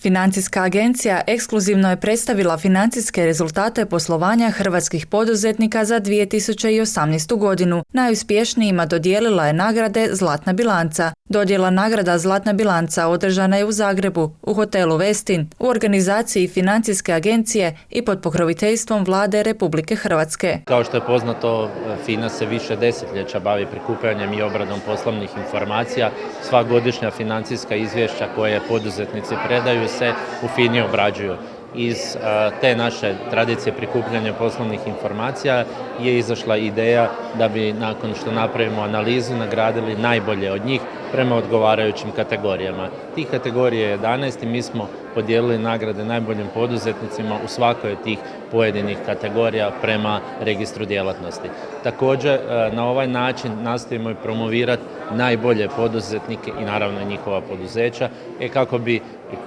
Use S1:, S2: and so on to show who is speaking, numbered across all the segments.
S1: Financijska agencija ekskluzivno je predstavila financijske rezultate poslovanja hrvatskih poduzetnika za 2018. godinu. Najuspješnijima dodijelila je nagrade Zlatna bilanca. Dodjela nagrada Zlatna bilanca održana je u Zagrebu, u hotelu Westin, u organizaciji Financijske agencije i pod pokroviteljstvom Vlade Republike Hrvatske.
S2: Kao što je poznato, FINA se više desetljeća bavi prikupljanjem i obradom poslovnih informacija. Sva godišnja financijska izvješća koje poduzetnici predaju se u FINI obrađuju. Iz te naše tradicije prikupljanja poslovnih informacija je izašla ideja da bi nakon što napravimo analizu nagradili najbolje od njih prema odgovarajućim kategorijama. Tih kategorija je 11 i mi smo podijelili nagrade najboljim poduzetnicima u svakoj od tih pojedinih kategorija prema registru djelatnosti. Također, na ovaj način nastojimo i promovirati najbolje poduzetnike i naravno njihova poduzeća kako bi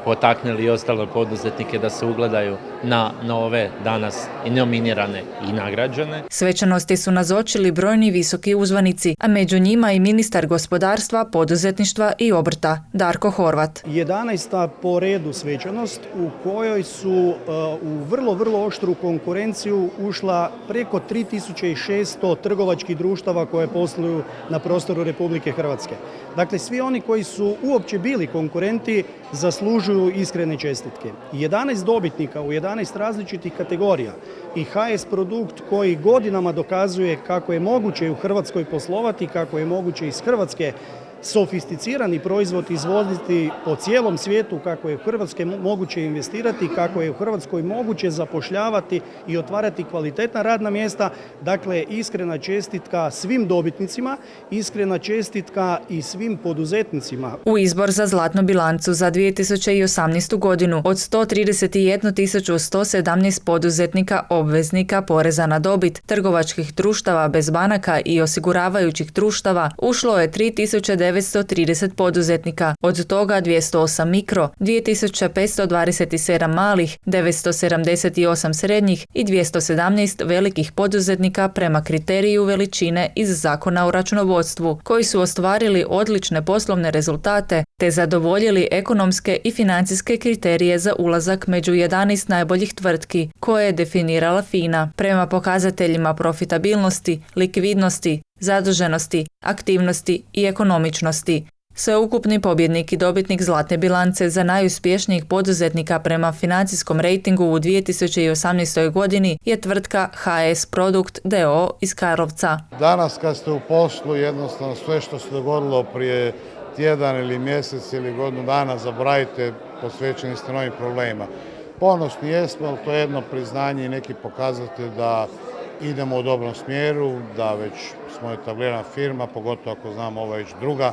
S2: potaknuli i ostale poduzetnike da se ugledaju na ove danas i nominirane i nagrađene.
S1: Svečanosti su nazočili brojni visoki uzvanici, a među njima i ministar gospodarstva, poduzetništva i obrta Darko Horvat.
S3: 11. po redu svečanost u kojoj su u vrlo oštru konkurenciju ušla preko 3600 trgovačkih društava koje posluju na prostoru Republike Hrvatske. Dakle, svi oni koji su uopće bili konkurenti zaslužuju iskrene čestitke. 11 dobitnika u 11 različitih kategorija i HS Produkt koji godinama dokazuje kako je moguće u Hrvatskoj poslovati, kako je moguće iz Hrvatske sofisticirani proizvod izvoziti po cijelom svijetu, kako je u Hrvatskoj moguće investirati, kako je u Hrvatskoj moguće zapošljavati i otvarati kvalitetna radna mjesta. Dakle, iskrena čestitka svim dobitnicima, iskrena čestitka i svim poduzetnicima.
S1: U izbor za Zlatnu bilancu za 2018. godinu od 131.117 poduzetnika obveznika poreza na dobit, trgovačkih društava bez banaka i osiguravajućih društava ušlo je 3.930 poduzetnika, od toga 208 mikro, 2527 malih, 978 srednjih i 217 velikih poduzetnika prema kriteriju veličine iz Zakona o računovodstvu, koji su ostvarili odlične poslovne rezultate te zadovoljili ekonomske i financijske kriterije za ulazak među 11 najboljih tvrtki koje je definirala FINA prema pokazateljima profitabilnosti, likvidnosti, zaduženosti, aktivnosti i ekonomičnosti. Sveukupni pobjednik i dobitnik Zlatne bilance za najuspješnijih poduzetnika prema financijskom rejtingu u 2018. godini je tvrtka HS Produkt d.o.o. iz Karlovca.
S4: Danas kad ste u poslu, jednostavno sve što se dogodilo prije tjedan ili mjesec ili godinu dana zaboravite, posvećeni ste novim problemima. Ponosni jesmo, ali to je jedno priznanje i neki pokazatelj da idemo u dobrom smjeru, da već smo etablirana firma, pogotovo ako znamo ovo je već druga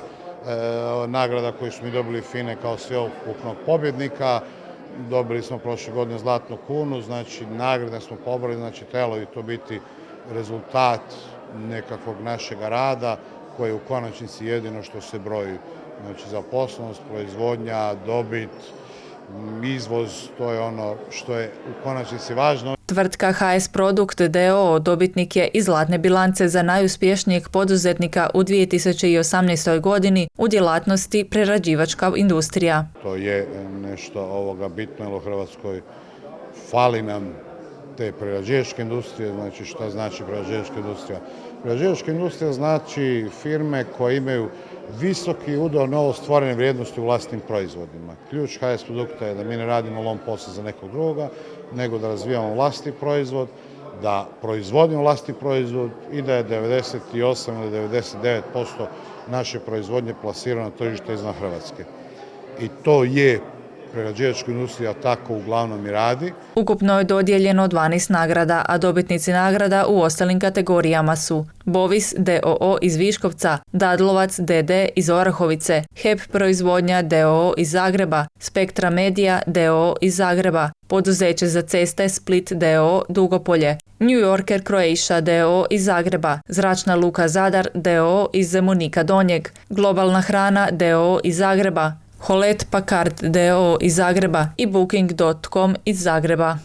S4: nagrada koju smo mi dobili FINE kao sveukupnog pobjednika. Dobili smo prošle godine Zlatnu kunu, znači nagrade smo pobrali, znači trebalo bi to biti rezultat nekakvog našeg rada koji je u konačnici jedino što se broji. Znači zaposlenost, proizvodnja, dobit, izvoz, to je ono što je u konačnici važno.
S1: Tvrtka HS Produkt d.o.o. dobitnik je i Zlatne bilance za najuspješnijeg poduzetnika u 2018. godini u djelatnosti prerađivačka industrija.
S4: To je nešto bitno, jer u Hrvatskoj fali nam te prerađivačke industrije. Znači šta znači prerađivačka industrija? Prerađivačka industrija znači firme koje imaju visoki udjel novostvorene vrijednosti u vlastnim proizvodima. Ključ HS Produkta je da mi ne radimo lom posao za nekog drugoga, nego da razvijamo vlastni proizvod, da proizvodimo vlastni proizvod i da je 98 ili 99% naše proizvodnje plasirano na tržište izvan Hrvatske. I to je prerađivačka industrija tako uglavnom i radi.
S1: Ukupno je dodijeljeno 12 nagrada, a dobitnici nagrada u ostalim kategorijama su Bovis d.o.o. iz Viškovca, Dadlovac d.d. iz Orahovice, HEP proizvodnja d.o.o. iz Zagreba, Spektra Media d.o.o. iz Zagreba, Poduzeće za ceste Split d.o.o. Dugopolje, New Yorker Croatia d.o.o. iz Zagreba, Zračna luka Zadar d.o.o. iz Zemunika Donjeg, Globalna hrana d.o.o. iz Zagreba, Hewlett Packard d.o.o. iz Zagreba i Booking.com iz Zagreba.